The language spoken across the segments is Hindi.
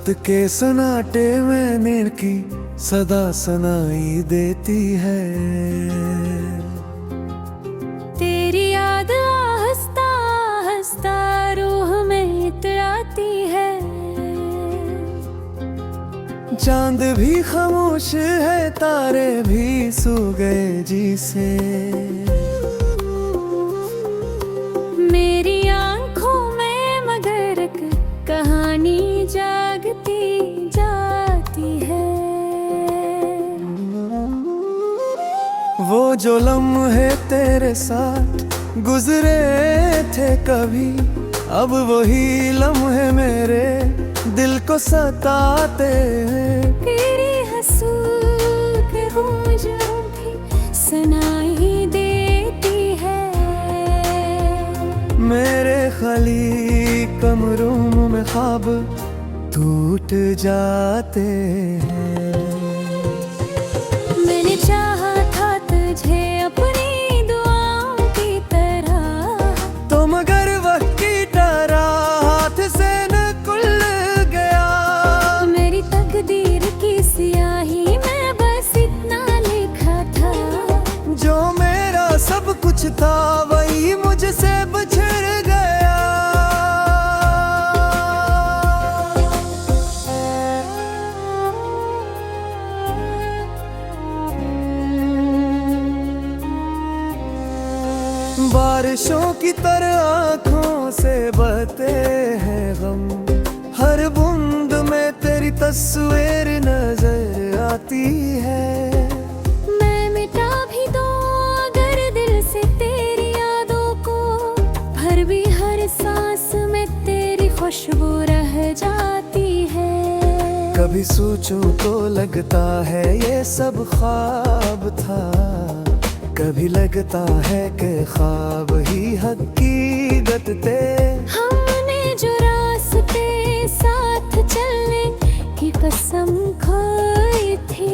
रात के सन्नाटे में नींद की सदा सुनाई देती है। तेरी याद आहिस्ता आहिस्ता रूह में इतराती है। चांद भी खामोश है, तारे भी सो गए जी से। मेरी आंखों में मगर एक कहानी जागती जाती है। वो जो लम्हे तेरे साथ गुजरे थे कभी, अब वही लम्हे मेरे दिल को सताते हैं। तेरी हंसूट गूंजों भी सुनाई देती है। मेरे खाली कमरों में ख्वाब टूट जाते हैं। मैंने चाहा था तुझे अपनी दुआओं की तरह, तो मगर वक्त की तरह हाथ से निकल गया। मेरी तकदीर की स्याही में बस इतना लिखा था। जो मेरा सब कुछ था वही मुझसे बिछड़ गया। बारिशों की तरह आँखों से बहते हैं गम, हर बूंद में तेरी तस्वीर नजर आती है। मैं मिटा भी दूं अगर दिल से तेरी यादों को, फिर भी हर सांस में तेरी खुशबू रह जाती है। कभी सोचूं तो लगता है ये सब ख्वाब था, कभी लगता है कि ख्वाब ही हकीकत थे। हमने जो रास्ते साथ चलने की कसम खाई थी,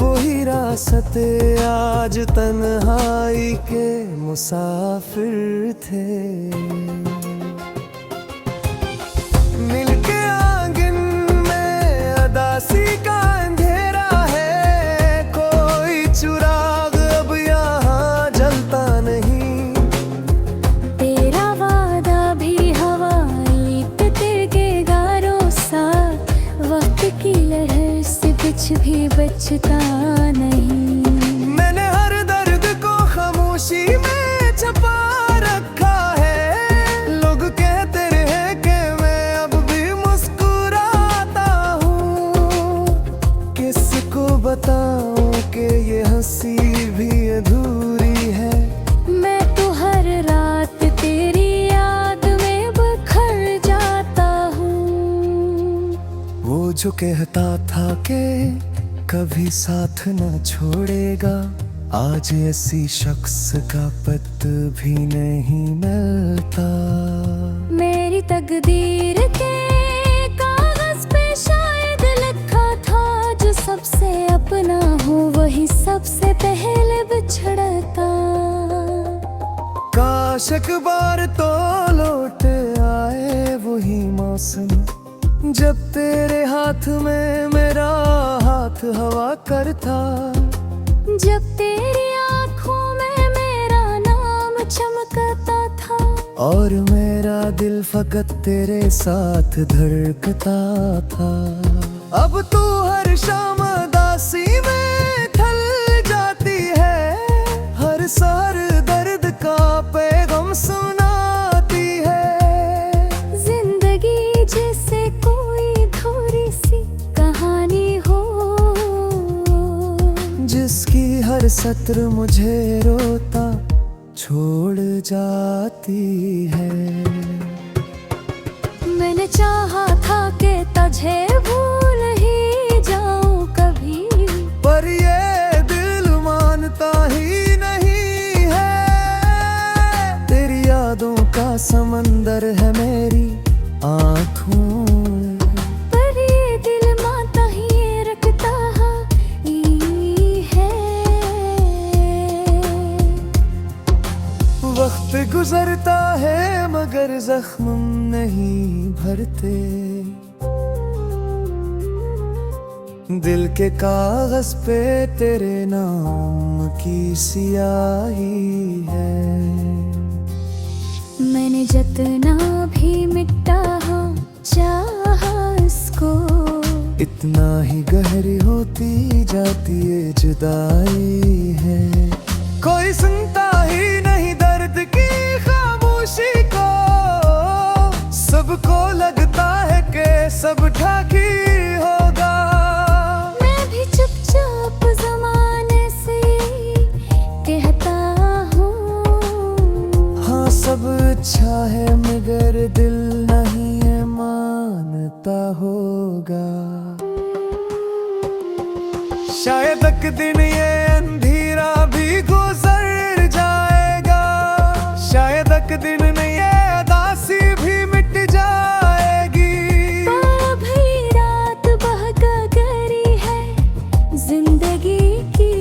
वही रास्ते आज तन्हाई के मुसाफिर थे। मिलके आंगन में अदासी का अंधेरा है, कोई चिराग अब यहाँ जलता नहीं। तेरा वादा भी हवाई पे तिरके गारों सा, वक्त की लहर से कुछ भी बचता नहीं। मैंने हर दर्द को खामोशी में छुपा रखा है। लोग कहते हैं कि मैं अब भी मुस्कुराता हूँ, किसको बताऊं कि ये हंसी भी अधूरी है। मैं तो हर रात तेरी याद में बिखर जाता हूँ। वो जो कहता था कि कभी साथ न छोड़ेगा, आज ऐसी शख्स का पत भी नहीं मिलता। मेरी तकदीर के कागज पे शायद लिखा था, जो सबसे अपना हो वही सबसे पहले बिछड़ता। काश एक बार तो लौट आए वही मौसम, जब तेरे हाथ में मेरा हाथ हवा करता। जब तेरी आंखों में मेरा नाम चमकता था, और मेरा दिल फकत तेरे साथ धड़कता था। अब तू हर शाम दासी में ढल जाती है, हर सार दर्द का पैगाम सुनाती है। जिंदगी जैसे कोई थोड़ी सी कहानी हो, जिसकी हर सत्र मुझे रोता छोड़ जाती है। मैंने चाहा था कि तुझे भूल ही जाऊं कभी, पर ये दिल मानता ही नहीं है। तेरी यादों का समंदर है मेरी आँखों में, पर ये दिल माता ही रखता ही है। वक्त गुजरता है मगर जख्म नहीं भरते। दिल के कागज पे तेरे नाम की सियाही है। मैंने जितना भी मिटा हो चाहा इसको, इतना ही गहरी होती जाती है जुदाई है। कोई सुनता ही नहीं दर्द की खामोशी को, सबको लगता है कि सब ठाकी होगा। मैं भी चुपचाप ज़माने से कहता हूँ, हाँ सब अच्छा है मगर दिल नहीं है मानता होगा। शायद एक दिन ये अंधेरा भी गुजर जाएगा, शायद एक दिन ये उदासी भी मिट जाएगी। अभी रात बहका गरी है जिंदगी की,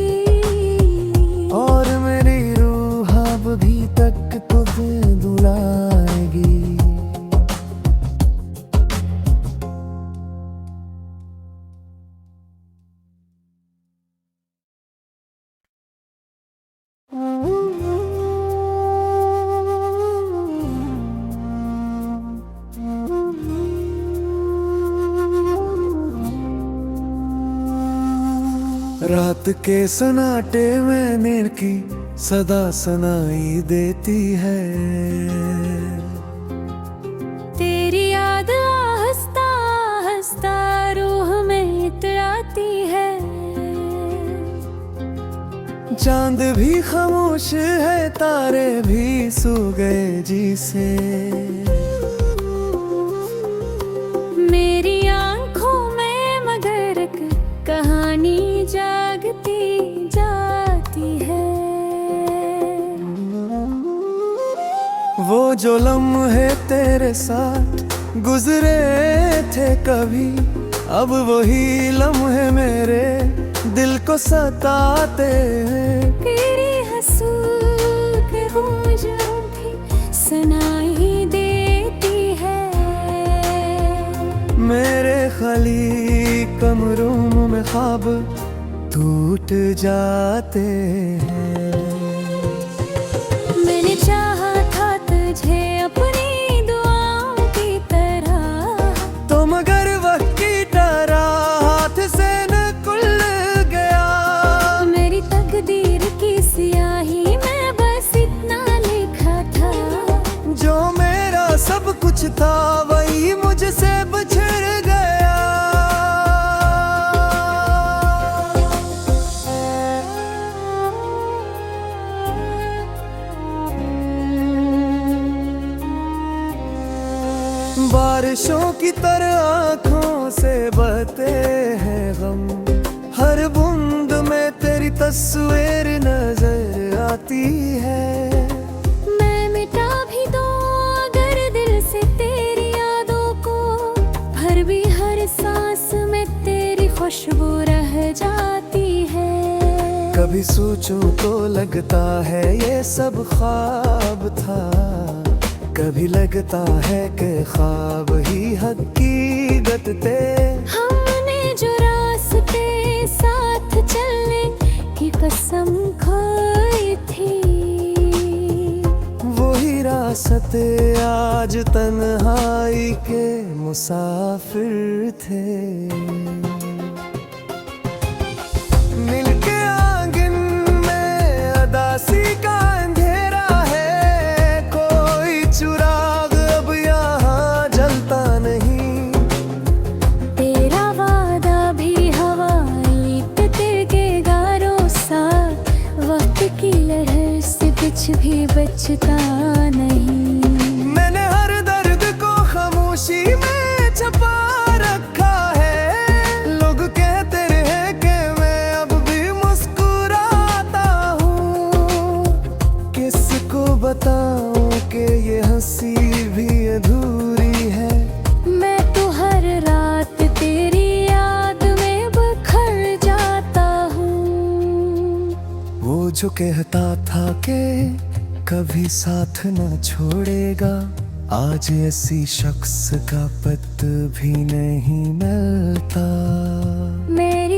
और मेरी रूह अभी तक तुझे दुलाएगी। रात के सन्नाटे में नींद की सदा सुनाई देती है। तेरी याद हंसता हंसता रूह में इतराती है। चांद भी खामोश है, तारे भी सो गए जी से। मेरी आंखों में मगर एक कहानी जागती जाती है। वो जो लम्हे तेरे साथ गुजरे थे कभी, अब वही लम्हे मेरे दिल को सताते हैं। तेरी हंसूट गूंज भी सुनाई देती है। मेरे खाली कमरों में ख्वाब टूट जाते हैं। मैंने चाहा था तुझे अपनी दुआओं की तरह, तो मगर वक्त की तरह हाथ से निकल गया। मेरी तकदीर की स्याही में बस इतना लिखा था, जो मेरा सब कुछ था वही मुझसे बिछड़ गया। बारिशों की तरह आँखों से बहते हैं गम, हर बूंद में तेरी तस्वीर नजर आती है। मैं मिटा भी दूं अगर दिल से तेरी यादों को, फिर भी हर सांस में तेरी खुशबू रह जाती है। कभी सोचूं तो लगता है ये सब ख्वाब था, कभी लगता है कि ख्वाब ही हकीकत थे। हमने जो रास्ते साथ चलने की कसम खाई थी, वही रास्ते आज तन्हाई के मुसाफिर थे। मिलके आंगन में अदासी का अंधेरा है, कोई चुराग अब यहाँ जलता नहीं। तेरा वादा भी हवाई पे तिरके गारों सा, वक्त की लहर से कुछ भी बचता नहीं। मैंने हर दर्द को खामोशी में छुपा रखा है। लोग कहते रहे कि मैं अब भी मुस्कुराता हूँ, किसको बताऊं कि ये हंसी भी अधूरी है। मैं तो हर रात तेरी याद में बखर जाता हूँ। वो जो कहता था कि कभी साथ न छोड़ेगा, आज ऐसी शख्स का पता भी नहीं मिलता। मेरी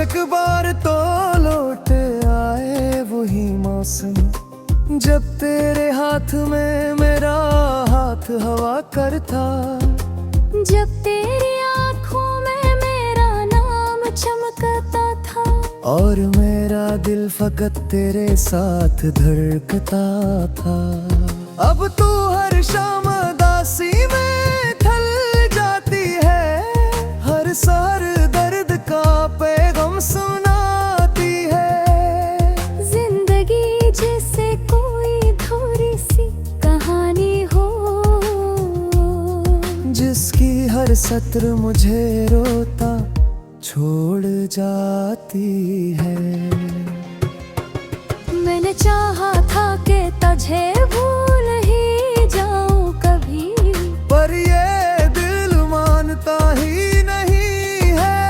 एक बार तो लौट आए वही मौसम, जब तेरे हाथ में मेरा हाथ हवा करता, जब तेरी आंखों में मेरा नाम चमकता था, और मेरा दिल फकत तेरे साथ धड़कता था। अब तू हर शाम दासी में ढल जाती है, हर सार दर्द का पैगाम सुनाती है। जिंदगी जैसे कोई थोड़ी सी कहानी हो, जिसकी हर सत्र मुझे रोता छोड़ जाती है। मैंने चाहा था कि तुझे भूल ही जाऊं कभी, पर ये दिल मानता ही नहीं है।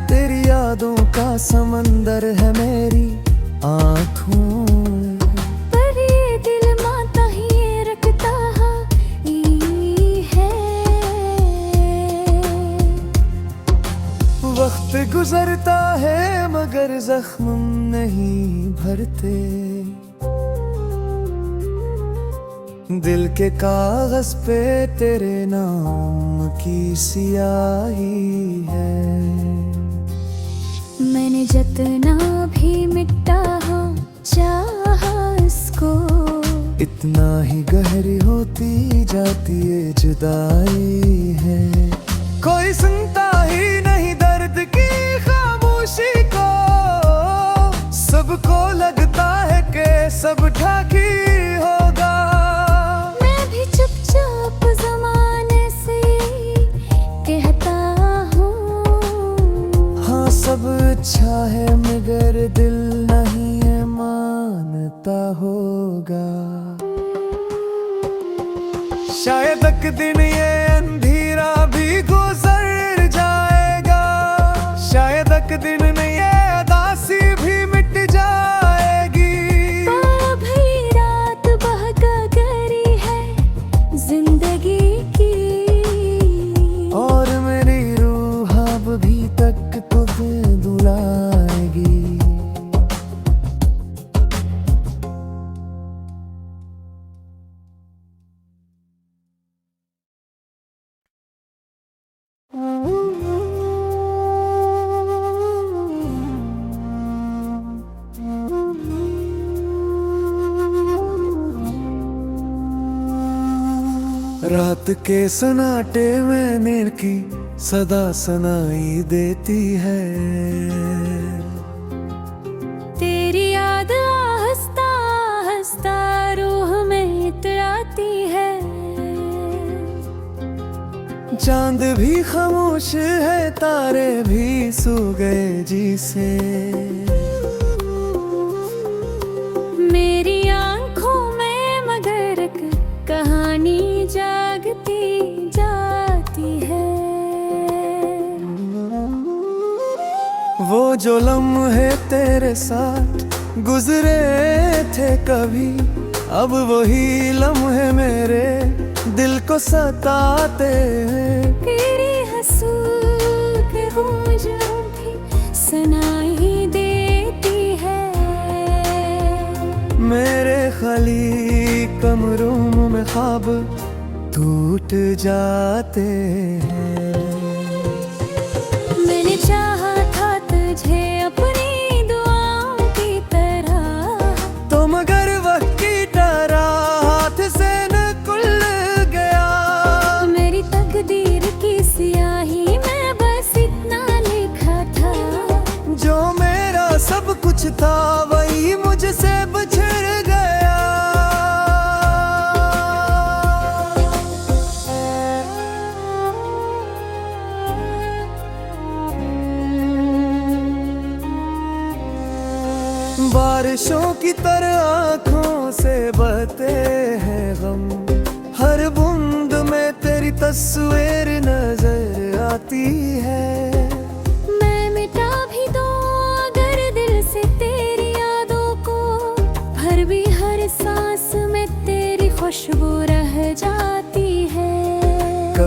तेरी यादों का समंदर है मेरी आँखों में, पर ये दिल माता ही रखता ही है। वक्त गुजरता है मगर जख्म नहीं भरते, दिल के कागज पे तेरे नाम की सियाही है। मैंने जितना भी मिटा चाहा इसको, इतना ही गहरी होती जाती है जुदाई है। कोई सुनता ही नहीं दर्द की खामोशी को, सबको लगता है कि सब ठाकी होगा। मैं भी चुपचाप ज़माने से कहता हूँ, हाँ सब अच्छा है मगर दिल नहीं है मानता होगा। शायद एक दिन ये अंधेरा भी गुजर जाएगा, शायद एक दिन ये उदासी भी मिट जाएगी। अभी रात बहका गरी है जिंदगी की, और मेरी रूह अब भी तक तुझे बुलाएगी। रात के सन्नाटे में नींद की सदा सुनाई देती है। तेरी याद हंसता हंसता रूह में इतराती है। चांद भी खामोश है, तारे भी सो गए जी से। मेरी आंखों में मगर एक कहानी जागती जाती है। वो जो लम्हे तेरे साथ गुजरे थे कभी, अब वही लम्हे मेरे दिल को सताते हैं। तेरी हंसूक गूंज भी सुनाई देती है। मेरे खाली कमरों में ख्वाब टूट जाते हैं। मैंने चाहा था तुझे अपनी दुआओं की तरह, तो मगर वक्त की तरह हाथ से निकल गया। मेरी तकदीर की स्याही में बस इतना लिखा था, जो मेरा सब कुछ था वही मुझसे बिछड़ गया। बारिशों की तरह आँखों से बहते हैं गम, हर बूंद में तेरी तस्वीर नजर आती है। मैं मिटा भी दूं अगर दिल से तेरी यादों को, फिर भी हर सांस में तेरी खुशबू रह जाती है।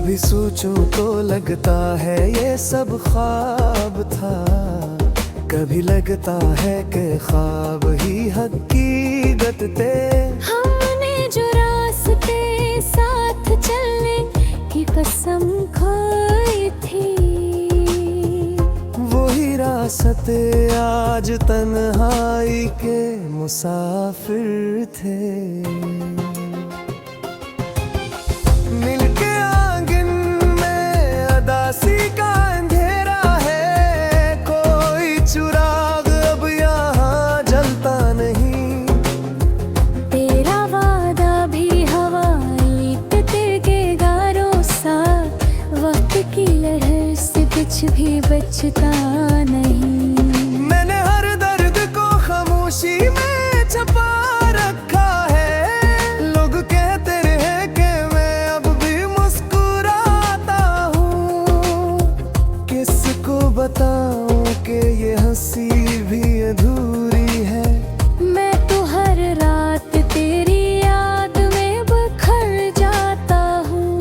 कभी सोचूं तो लगता है ये सब ख्वाब था, कभी लगता है कि ख्वाब ही हकीकत थे। हमने जो रास्ते साथ चलने की कसम खाई थी, वही रास्ते आज तन्हाई के मुसाफिर थे। मिलके आंगन में अदासी का अंधेरा है, कोई चुराग अब यहाँ जलता नहीं। तेरा वादा भी हवाई पे तिरके गारों सा, वक्त की लहर से कुछ भी बचता नहीं। मैंने हर दर्द को खामोशी में छुपा रखा है, लोग कहते रहे कि मैं अब भी मुस्कुराता हूँ। किसको बताऊं कि ये हंसी भी अधूरी है। मैं तो हर रात तेरी याद में बखर जाता हूँ।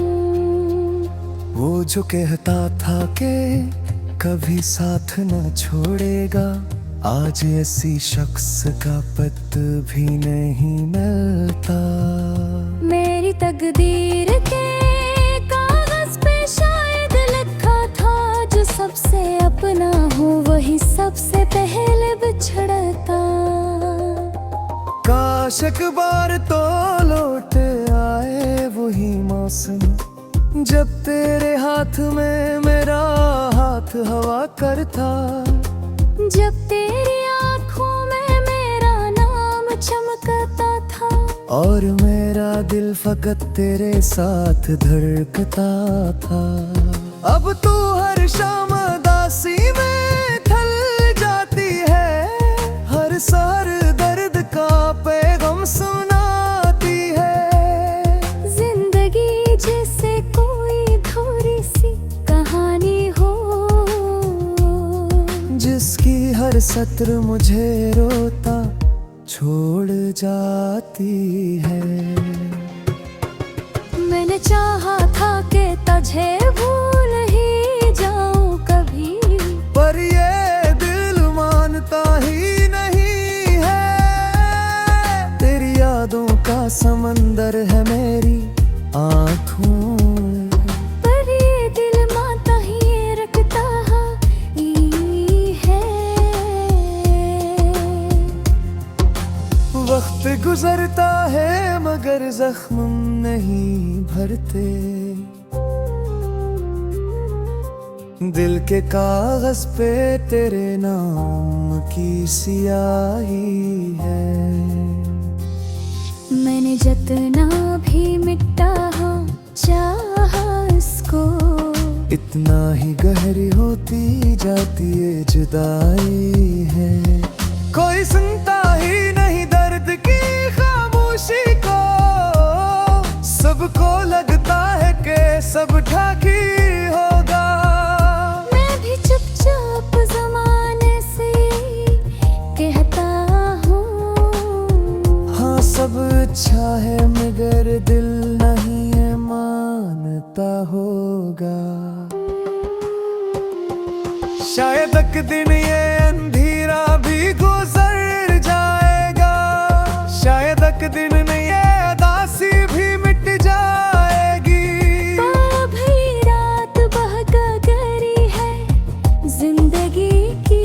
वो जो कहता था कि कभी साथ न छोड़ेगा, आज ऐसी शख्स का पता भी नहीं मिलता। मेरी तकदीर के कागज पे शायद लिखा था, जो सबसे अपना हो वही सबसे पहले बिछड़ता। काश एक बार तो लौट आए वही मौसम, जब तेरे हाथ में मेरा हाथ हवा करता। जब तेरी आंखों में मेरा नाम चमकता था, और मेरा दिल फकत तेरे साथ धड़कता था। अब तू हर शाम दासी में ढल जाती है, हर सार दर्द का पैगाम सुनाती है। जिंदगी जैसे कोई थोड़ी सी कहानी हो, जिसकी हर सत्र मुझे रोता छोड़ जाती है। मैंने चाहा था कि तुझे भूल ही जाऊं कभी, पर ये दिल मानता ही नहीं है। तेरी यादों का समंदर है मेरी आँखों में, पर ये दिल माता ही रखता ही है। वक्त गुजरता है मगर जख्म नहीं भरते। दिल के कागज पे तेरे नाम की सियाही है। मैंने जितना भी मिटा चाहा इसको, इतना ही गहरी होती जाती है जुदाई है। कोई सुनता ही नहीं दर्द की खामोशी को, सबको लगता है कि सब ठाक ही होगा। मैं भी चुपचाप ज़माने से कहता हूँ, हाँ सब अच्छा है मगर दिल नहीं है मानता होगा। शायद एक दिन ये अंधेरा भी गुजर जाएगा, शायद एक दिन ये उदासी भी मिट जाएगी। अभी रात बहका गरी है जिंदगी की,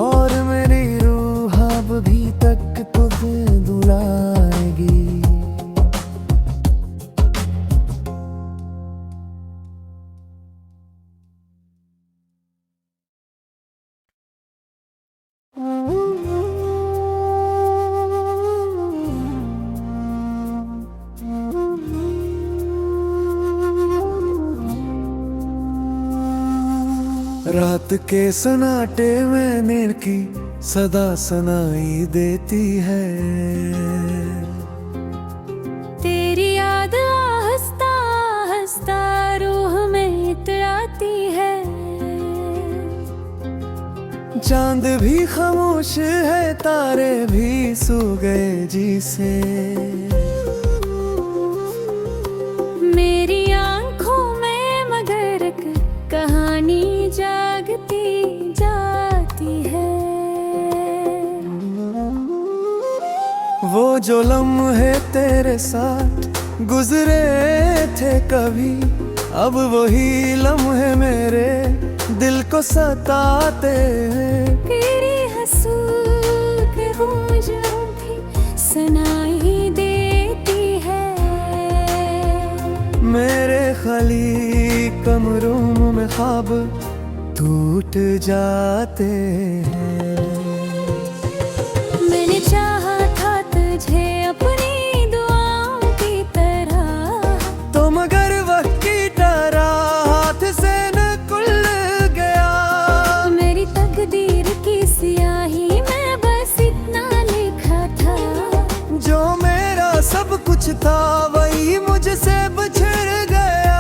और मेरी रूह अब भी तक तुझे दुलाएगी। रात के सन्नाटे में नींद की सदा सुनाई देती है। तेरी याद आहिस्ता आहिस्ता रूह में इतराती है। चांद भी खामोश है, तारे भी सो गए जी से। मेरी जो लम्हे तेरे साथ गुजरे थे कभी, अब वही लम्हे मेरे दिल को सताते हैं। तेरी हंसूक गूंजों भी सुनाई देती है। मेरे खाली कमरों में ख्वाब टूट जाते हैं। मैंने चाहा था तुझे अपनी दुआओं की तरह, तो मगर वक्त की तरह हाथ से निकल गया। मेरी तकदीर की स्याही में बस इतना लिखा था, जो मेरा सब कुछ था वही मुझसे बिछड़ गया।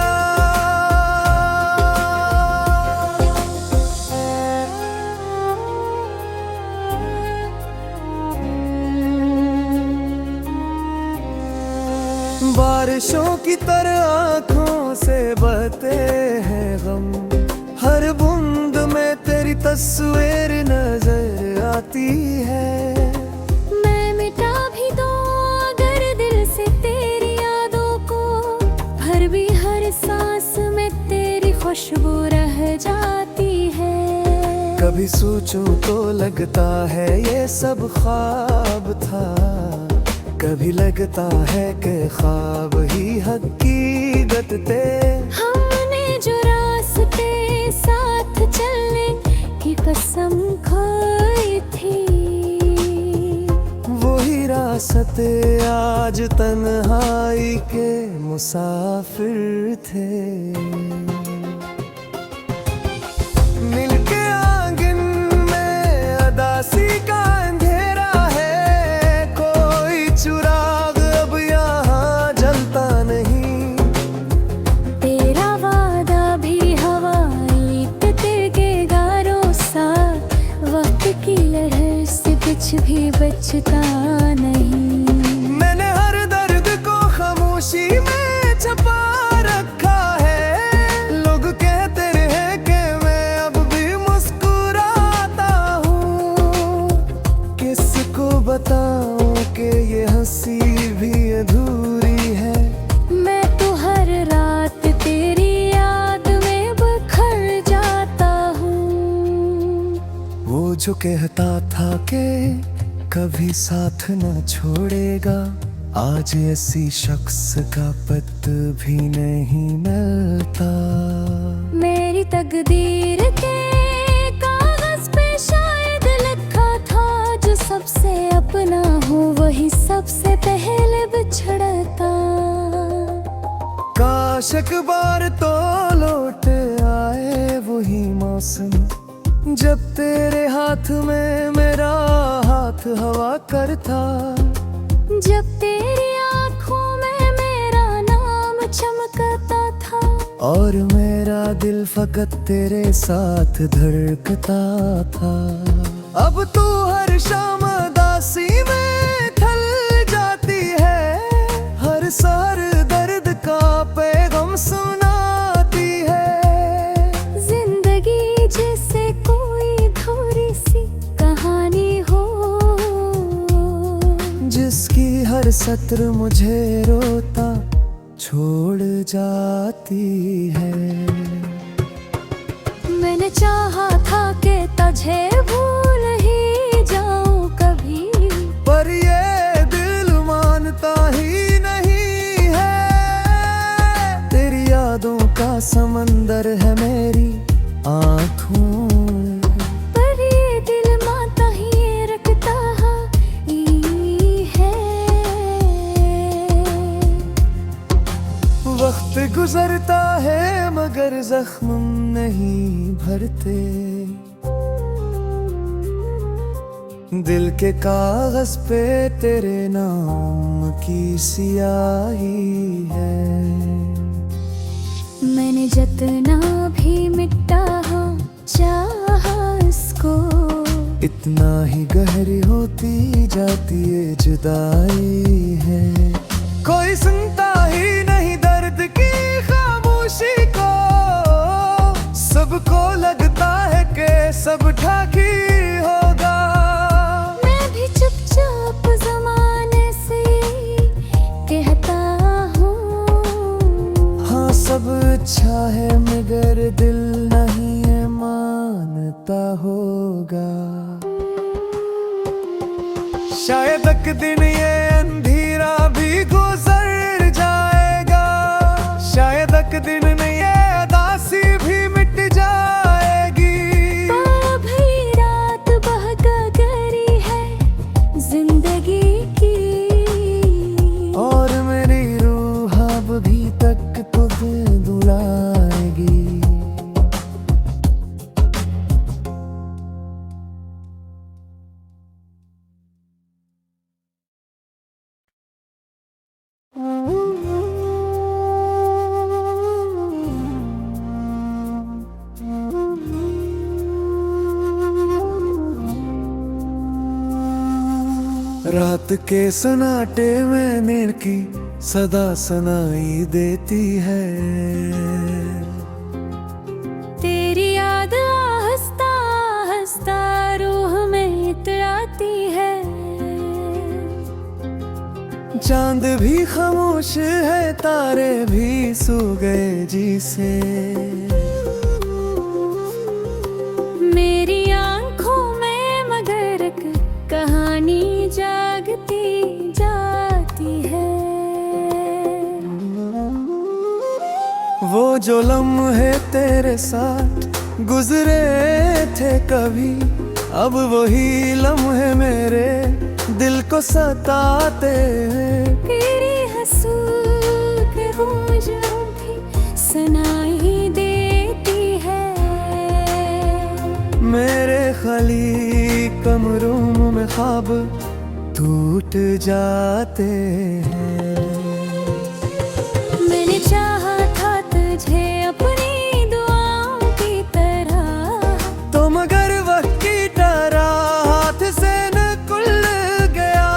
बारिशों की तरह आँखों से बहते हैं गम, हर बूंद में तेरी तस्वीर नजर आती है। मैं मिटा भी दूं अगर दिल से तेरी यादों को, फिर भी हर सांस में तेरी खुशबू रह जाती है। कभी सोचूं तो लगता है ये सब ख्वाब था, कभी लगता है कि ख्वाब ही हकीकत थे। हमने जो रास्ते साथ चलने की कसम खाई थी, वही रास्ते आज तन्हाई के मुसाफिर थे। मिलके आंगन में अदासी का अंधेरा है, कोई चिराग अब यहाँ जलता नहीं। तेरा वादा भी हवाई तिरके गारों सा, वक्त की लहर से कुछ भी बचता नहीं। मैंने हर दर्द को खामोशी में छुपा रखा है। लोग कहते रहे कि मैं अब भी मुस्कुराता हूँ, किसको बताऊं कि ये हंसी भी अधूरी है। मैं तो हर रात तेरी याद में बिखर जाता हूँ। वो जो कहता था कि कभी साथ न छोड़ेगा, आज ऐसी शख्स का पता भी नहीं मिलता। मेरी तकदीर के कागज पे शायद लिखा था, जो सबसे अपना हो वही सबसे पहले बिछड़ता। काश एक बार तो लौट आए वही मौसम, जब तेरे हाथ में मेरा हाथ हवा करता। जब तेरी आंखों में मेरा नाम चमकता था, और मेरा दिल फकत तेरे साथ धड़कता था। अब तू हर शाम दासी में ढल जाती है, हर सार दर्द का पैगाम सुनाती है। जिंदगी जैसे कोई थोड़ी सी कहानी हो, जिसकी हर सत्र मुझे रोता छोड़ जाती है। मैंने चाहा था कि तुझे भूल ही जाऊं कभी, पर ये दिल मानता ही नहीं है। तेरी यादों का समंदर है मेरी आँखों, पर ये दिल माता ही रखता ही है। वक्त गुजरता है मगर जख्म नहीं भरते। दिल के कागज पे तेरे नाम की सियाही है। मैंने जितना भी मिटा चाहा इसको, इतना ही गहरी होती जाती है जुदाई है। कोई सुनता ही नहीं दर्द की खामोशी को, सबको लगता है कि सब ठाक ही होगा। मैं भी चुपचाप जमाने से होगा। शायद एक दिन ये अंधेरा भी गुजर जाएगा, शायद एक दिन ये उदासी भी मिट जाएगी। अभी रात बहका गरी है जिंदगी की, और मेरी रूह अभी तक तुझे दुलाएगी। रात के सन्नाटे में नींद की सदा सुनाई देती है। तेरी याद आहिस्ता आहिस्ता रूह में इतराती है। चांद भी खामोश है, तारे भी सो गए जिसे। मेरी आंखों में मगर एक कहानी जागती जाती है। वो जो लम्हे तेरे साथ गुजरे थे कभी, अब वही लम्हे मेरे दिल को सताते हैं। तेरी हंसूक गूंजों भी सुनाई देती है। मेरे खाली कमरों में ख्वाब टूट जाते हैं। मैंने चाहा था तुझे अपनी दुआओं की तरह, तो मगर वक्त की तरह हाथ से निकल गया।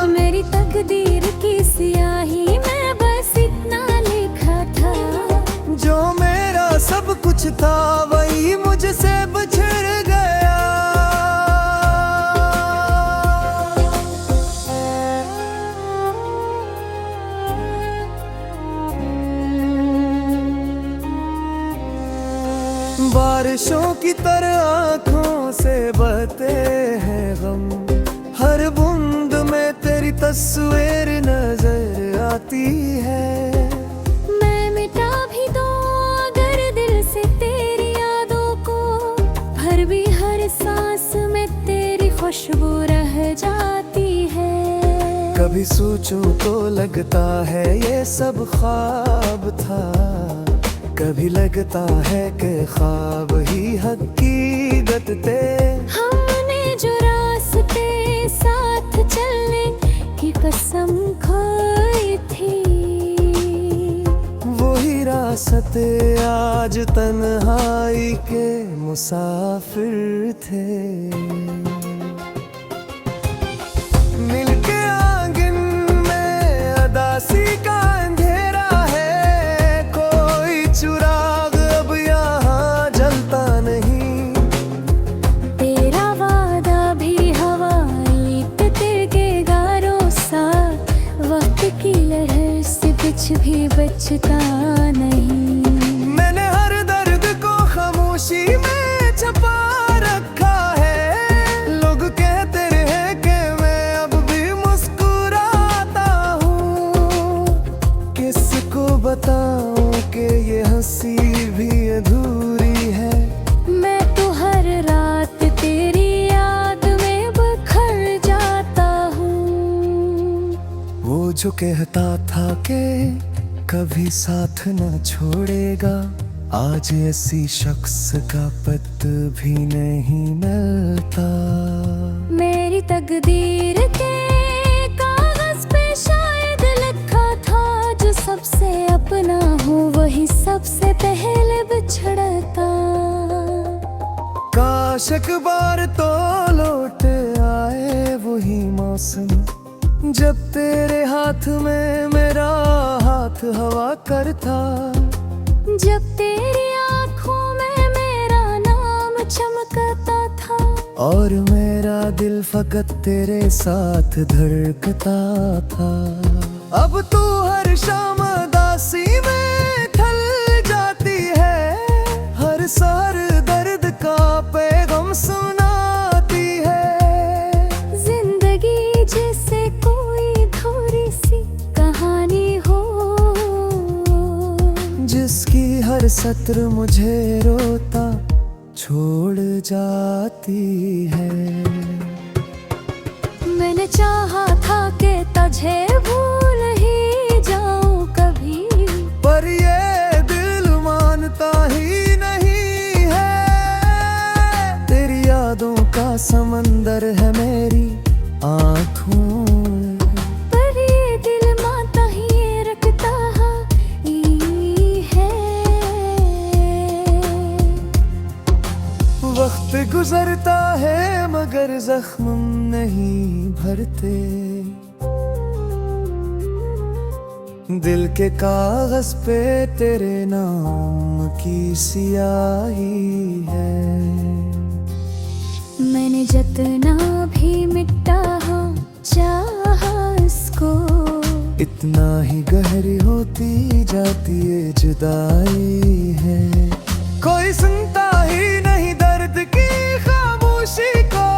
मेरी तकदीर की स्याही में बस इतना लिखा था, जो मेरा सब कुछ था वही मुझसे बिछड़ गया। बारिशों की तरह आँखों से बहते हैं गम, हर बूंद में तेरी तस्वीर नजर आती है। मैं मिटा भी दूं अगर दिल से तेरी यादों को, फिर भी हर सांस में तेरी खुशबू रह जाती है। कभी सोचूं तो लगता है ये सब ख्वाब था, कभी लगता है कि ख्वाब ही हकीकत थे। हमने जो रास्ते साथ चलने की कसम खाई थी, वही रास्ते आज तन्हाई के मुसाफिर थे। मिलके आंगन में अदासी का अंधेरा है, कोई चुराग अब यहाँ जलता नहीं। तेरा वादा भी हवाई के गारों सा, वक्त की लहर से कुछ भी बचता नहीं। मैंने हर दर्द को खामोशी में छुपा रखा है। लोग कहते रहे कि मैं अब भी मुस्कुराता हूँ, किसको बताऊं कि ये हंसी भी अधूरी है। मैं तो हर रात तेरी याद में बखर जाता हूँ। वो जो कहता था कि कभी साथ न छोड़ेगा, आज ऐसी शख्स का पता भी नहीं मिलता। मेरी तकदीर के कागज पे शायद लिखा था, जो सबसे अपना हो वही सबसे पहले बिछड़ता। काश एक बार तो लौट आए वही मौसम, जब तेरे हाथ में मेरा हाथ हवा करता। जब तेरी आंखों में मेरा नाम चमकता था, और मेरा दिल फकत तेरे साथ धड़कता था। अब तू हर शाम दासी में ढल जाती है, हर सार दर्द का पैगाम सुना सत्र मुझे रोता छोड़ जाती है। मैंने चाहा था कि तुझे भूल ही जाऊं कभी, पर ये दिल मानता ही नहीं है। तेरी यादों का समंदर है मेरी आँखों में, पर ये दिल माता ही रखता ही है। वक्त गुजरता है मगर जख्म नहीं भरते। दिल के कागज पे तेरे नाम की सियाही है। मैंने जितना भी मिटा चाहा इसको, इतना ही गहरी होती जाती है जुदाई है। कोई सुनता ही नहीं दर्द की खामोशी को,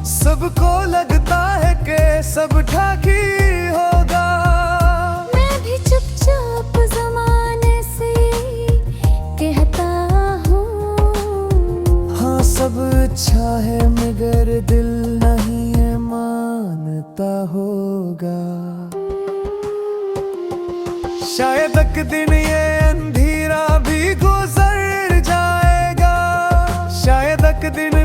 सबको लगता है कि सब ठाक ही होगा। मैं भी चुपचाप ज़माने से कहता हूँ, हाँ सब अच्छा है मगर दिल नहीं है मानता होगा। शायद एक दिन ये अंधेरा भी गुजर जाएगा, शायद एक दिन